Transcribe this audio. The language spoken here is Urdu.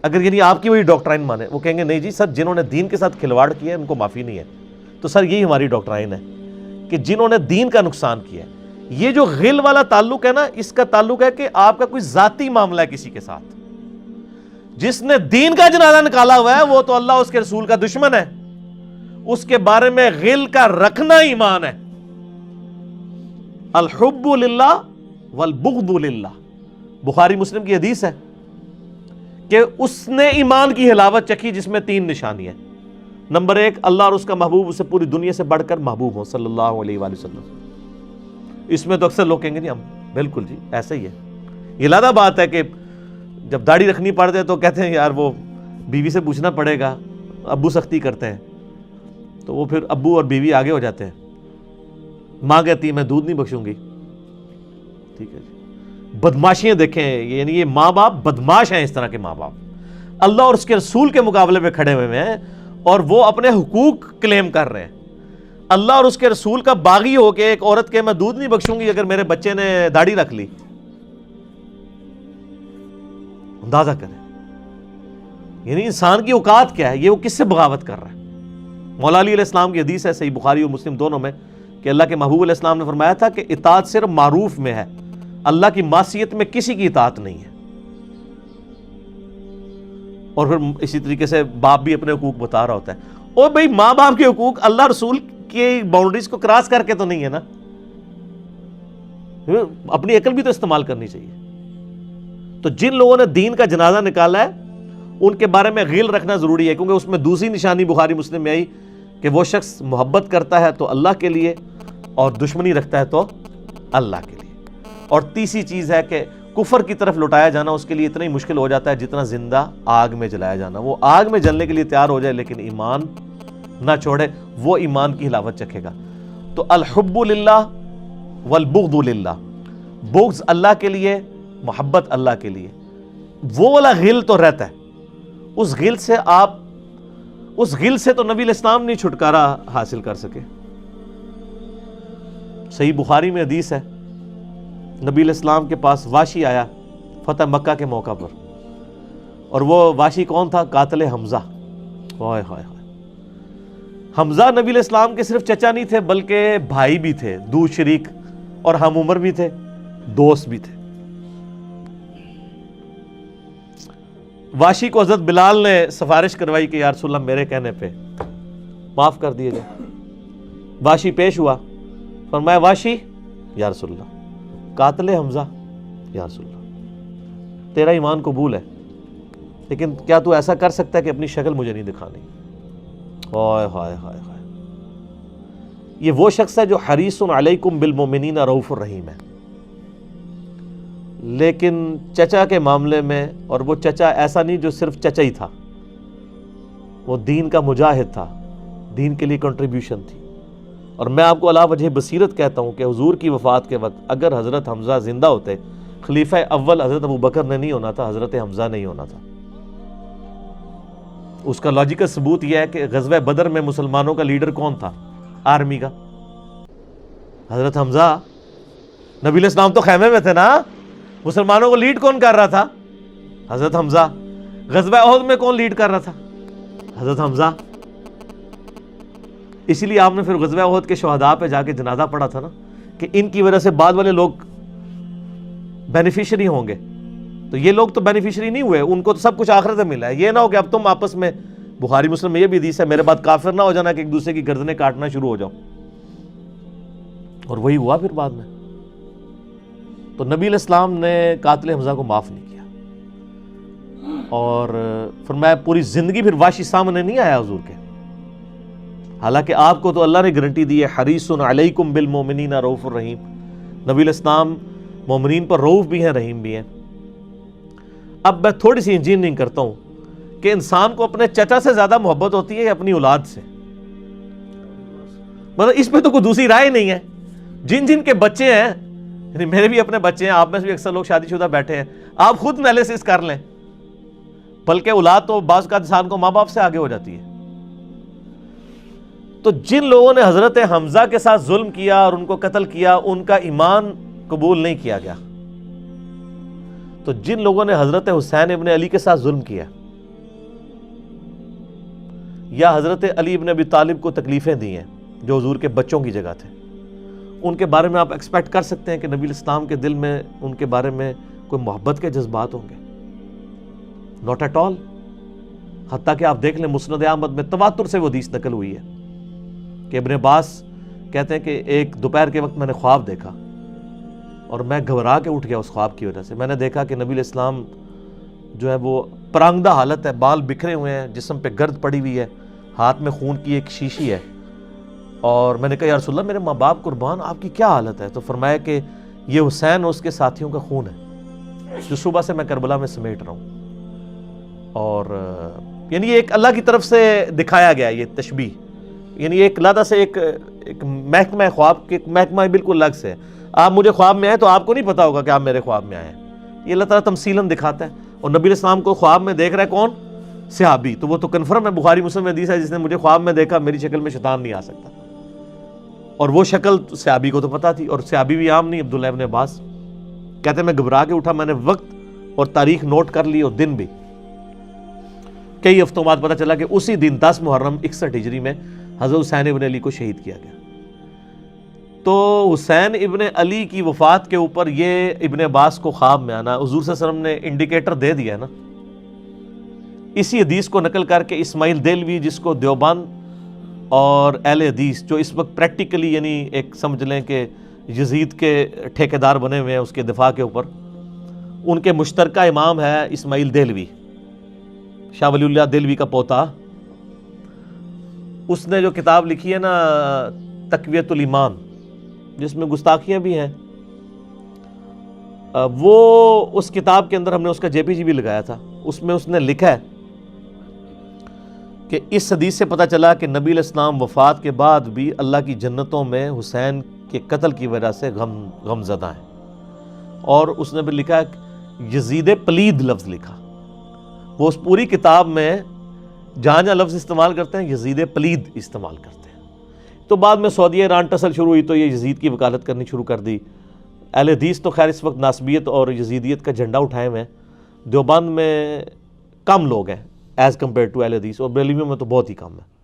اگر یعنی آپ کی وہی ڈاکٹرائن مانے، وہ کہیں گے نہیں جی سر جنہوں نے دین کے ساتھ کھلواڑ کیا ہے ان کو معافی نہیں ہے. تو سر یہی ہماری ڈاکٹرائن ہے کہ جنہوں نے دین کا نقصان کیا ہے. یہ جو غل والا تعلق ہے نا، اس کا تعلق ہے کہ آپ کا کوئی ذاتی معاملہ ہے کسی کے ساتھ. جس نے دین کا جنازہ نکالا ہوا ہے وہ تو اللہ اس کے رسول کا دشمن ہے، اس کے بارے میں غل کا رکھنا ایمان ہے. الحب للہ والبغض للہ، بخاری مسلم کی حدیث ہے کہ اس نے ایمان کی حلاوت چکھی جس میں 3 نشانی ہیں. نمبر 1، اللہ اور اس کا محبوب اسے پوری دنیا سے بڑھ کر محبوب ہوں صلی اللہ علیہ وآلہ وسلم. اس میں تو اکثر لوگ کہیں گے جی ہم بالکل جی ایسا ہی ہے. یہ علیحدہ بات ہے کہ جب داڑھی رکھنی پڑتے تو کہتے ہیں یار وہ بیوی سے پوچھنا پڑے گا، ابو سختی کرتے ہیں تو وہ پھر ابو اور بیوی آگے ہو جاتے ہیں. ماں کہتی ہے میں دودھ نہیں بخشوں گی. ٹھیک ہے جی، بدماشیاں دیکھیں، یعنی یہ ماں باپ بدماش ہیں. اس طرح کے ماں باپ اللہ اور اس کے رسول کے مقابلے میں کھڑے ہوئے ہیں اور وہ اپنے حقوق کلیم کر رہے ہیں. اللہ اور اس کے رسول کا باغی ہو کے ایک عورت کے میں دودھ نہیں بخشوں گی اگر میرے بچے نے داڑھی رکھ لی. اندازہ کریں یعنی انسان کی اوقات کیا ہے، یہ وہ کس سے بغاوت کر رہا ہے. مولا علی علیہ السلام کی حدیث ہے صحیح بخاری اور مسلم دونوں میں کہ اللہ کے محبوب علیہ السلام نے فرمایا تھا کہ اطاعت صرف معروف میں ہے، اللہ کی معصیت میں کسی کی اطاعت نہیں ہے. اور پھر اسی طریقے سے باپ بھی اپنے حقوق بتا رہا ہوتا ہے. اور بھئی ماں باپ کے حقوق اللہ رسول کی باؤنڈریز کو کراس کر کے تو نہیں ہے نا، اپنی عقل بھی تو استعمال کرنی چاہیے. تو جن لوگوں نے دین کا جنازہ نکالا ہے ان کے بارے میں غل رکھنا ضروری ہے، کیونکہ اس میں دوسری نشانی بخاری مسلم میں آئی کہ وہ شخص محبت کرتا ہے تو اللہ کے لیے اور دشمنی رکھتا ہے تو اللہ کے لیے. اور تیسری چیز ہے کہ کفر کی طرف لوٹایا جانا اس کے لیے اتنا ہی مشکل ہو جاتا ہے جتنا زندہ آگ میں جلایا جانا. وہ آگ میں جلنے کے لیے تیار ہو جائے لیکن ایمان نہ چھوڑے، وہ ایمان کی حلاوت چکھے گا. تو الحب للہ والبغض للہ، بغض اللہ کے لیے، محبت اللہ کے لیے. وہ والا غل تو رہتا ہے، اس غل سے تو نبی علیہ السلام نہیں چھٹکارا حاصل کر سکے. صحیح بخاری میں حدیث ہے نبی علیہ السلام کے پاس واشی آیا فتح مکہ کے موقع پر، اور وہ واشی کون تھا؟ قاتل حمزہ. ہائے ہائے ہائے، حمزہ نبی علیہ السلام کے صرف چچا نہیں تھے بلکہ بھائی بھی تھے، دو شریک اور ہم عمر بھی تھے، دوست بھی تھے. واشی کو حضرت بلال نے سفارش کروائی کہ یا رسول اللہ میرے کہنے پہ معاف کر دیے جائے. واشی پیش ہوا، فرمایا واشی یا رسول اللہ، قاتل حمزہ یا رسول اللہ، تیرا ایمان قبول ہے لیکن کیا تو ایسا کر سکتا ہے کہ اپنی شکل مجھے نہیں دکھانی؟ ہائے ہائے ہائے ہائے. یہ وہ شخص ہے جو حریص علیکم بالمؤمنین رؤوف الرحیم ہے، لیکن چچا کے معاملے میں، اور وہ چچا ایسا نہیں جو صرف چچا ہی تھا، وہ دین کا مجاہد تھا، دین کے لیے کنٹریبیوشن تھی. اور میں آپ کو علا وجہ بصیرت کہتا ہوں کہ حضور کی وفات کے وقت اگر حضرت حمزہ زندہ ہوتے، خلیفہ اول حضرت ابوبکر نے نہیں ہونا تھا، حضرت حمزہ نہیں ہونا تھا. اس کا لاجیکل ثبوت یہ ہے کہ غزوہ بدر میں مسلمانوں کا لیڈر کون تھا آرمی کا؟ حضرت حمزہ. نبی علیہ السلام تو خیمے میں تھے نا، مسلمانوں کو لیڈ کون کر رہا تھا؟ حضرت حمزہ. غزوہ احد میں کون لیڈ کر رہا تھا؟ حضرت حمزہ. اسی لیے آپ نے پھر غزوہ احد کے شہداء پہ جا کے جنازہ پڑھا تھا نا کہ ان کی وجہ سے بعد والے لوگ بینیفیشری ہوں گے. تو یہ لوگ تو بینیفیشری نہیں ہوئے، ان کو تو سب کچھ آخرت میں ملا ہے. یہ نہ ہو کہ اب تم آپس میں، بخاری مسلم میں یہ بھی حدیث ہے، میرے بعد کافر نہ ہو جانا کہ ایک دوسرے کی گردنیں کاٹنا شروع ہو جاؤ. اور وہی ہوا پھر بعد میں. تو نبی علیہ السلام نے قاتل حمزہ کو معاف نہیں کیا، اور فرمایا پوری زندگی پھر واشی سامنے نہیں آیا حضور کے. حالانکہ آپ کو تو اللہ نے گارنٹی دی ہے حریص علیکم بالمؤمنین رؤوف الرحیم. نبی علیہ السلام مومنین پر رؤوف بھی ہیں، رحیم بھی ہیں. اب میں تھوڑی سی انجینئرنگ کرتا ہوں کہ انسان کو اپنے چچا سے زیادہ محبت ہوتی ہے یا اپنی اولاد سے؟ مطلب اس پہ تو کوئی دوسری رائے نہیں ہے. جن کے بچے ہیں، یعنی میرے بھی اپنے بچے ہیں، آپ میں سے بھی اکثر لوگ شادی شدہ بیٹھے ہیں، آپ خود انالیسس کر لیں. بلکہ اولاد تو بعض کا انسان کو ماں باپ سے آگے ہو جاتی ہے. تو جن لوگوں نے حضرت حمزہ کے ساتھ ظلم کیا اور ان کو قتل کیا، ان کا ایمان قبول نہیں کیا گیا. تو جن لوگوں نے حضرت حسین ابن علی کے ساتھ ظلم کیا، یا حضرت علی ابن ابی طالب کو تکلیفیں دی ہیں جو حضور کے بچوں کی جگہ تھے، ان کے بارے میں آپ ایکسپیکٹ کر سکتے ہیں کہ نبی الاسلام کے دل میں ان کے بارے میں کوئی محبت کے جذبات ہوں گے؟ Not at all. حتیٰ کہ آپ دیکھ لیں مسند احمد میں تواتر سے وہ حدیث نقل ہوئی ہے کہ ابن عباس کہتے ہیں کہ ایک دوپہر کے وقت میں نے خواب دیکھا اور میں گھبرا کے اٹھ گیا اس خواب کی وجہ سے. میں نے دیکھا کہ نبی الاسلام جو ہے وہ پرانگدہ حالت ہے، بال بکھرے ہوئے ہیں، جسم پہ گرد پڑی ہوئی ہے، ہاتھ میں خون کی ایک شیشی ہے. اور میں نے کہا یا رسول اللہ میرے ماں باپ قربان آپ کی کیا حالت ہے؟ تو فرمایا کہ یہ حسین اور اس کے ساتھیوں کا خون ہے جو صبح سے میں کربلا میں سمیٹ رہا ہوں. اور یعنی یہ ایک اللہ کی طرف سے دکھایا گیا یہ تشبیہ، یعنی ایک علیحدہ سے ایک محکمہ خواب کے محکمہ بالکل الگ سے ہے. آپ مجھے خواب میں آئے تو آپ کو نہیں پتا ہوگا کہ آپ میرے خواب میں آئے ہیں، یہ اللہ تعالیٰ تمثیلاً دکھاتا ہے. اور نبی علیہ السلام کو خواب میں دیکھ رہا ہے کون؟ صحابی. تو وہ تو کنفرم ہے، بخاری مسلم میں حدیث ہے جس نے مجھے خواب میں دیکھا میری شکل میں شیطان نہیں آ سکتا. اور وہ شکل صحابی کو تو پتا تھی، اور صحابی بھی عام نہیں. عبداللہ ابن عباس کہتے ہیں میں گھبرا کے اٹھا، میں نے وقت اور تاریخ نوٹ کر لی اور دن بھی. کئی ہفتوں بعد پتہ چلا کہ اسی دن 10 محرم 61 ہجری میں حضرت حسین ابن علی کو شہید کیا گیا. تو حسین ابن علی کی وفات کے اوپر یہ ابن عباس کو خواب میں آنا حضور صلی اللہ علیہ وسلم نے انڈیکیٹر دے دیا ہے نا. اسی حدیث کو نقل کر کے اسماعیل دہلوی، جس کو دیوبند اور اہل حدیث جو اس وقت پریکٹیکلی یعنی ایک سمجھ لیں کہ یزید کے ٹھیکیدار بنے ہوئے ہیں اس کے دفاع کے اوپر، ان کے مشترکہ امام ہے اسماعیل دہلوی، شاہ ولی اللہ دہلوی کا پوتا. اس نے جو کتاب لکھی ہے نا تقویت الایمان، جس میں گستاخیاں بھی ہیں، وہ اس کتاب کے اندر ہم نے اس کا جے پی جی بھی لگایا تھا. اس میں اس نے لکھا ہے کہ اس حدیث سے پتہ چلا کہ نبی علیہ السلام وفات کے بعد بھی اللہ کی جنتوں میں حسین کے قتل کی وجہ سے غم زدہ ہیں. اور اس نے بھی لکھا یزید پلید لفظ لکھا. وہ اس پوری کتاب میں جہاں جہاں لفظ استعمال کرتے ہیں یزید پلید استعمال کرتے ہیں. تو بعد میں سعودیہ ایران ٹسل شروع ہوئی تو یہ یزید کی وکالت کرنی شروع کر دی. اہل حدیث تو خیر اس وقت ناسبیت اور یزیدیت کا جھنڈا اٹھائے ہوئے ہیں. دیوبند میں کم لوگ ہیں ایز کمپیئر ٹو اہل حدیث، اور بریلویوں میں تو بہت ہی کم ہے.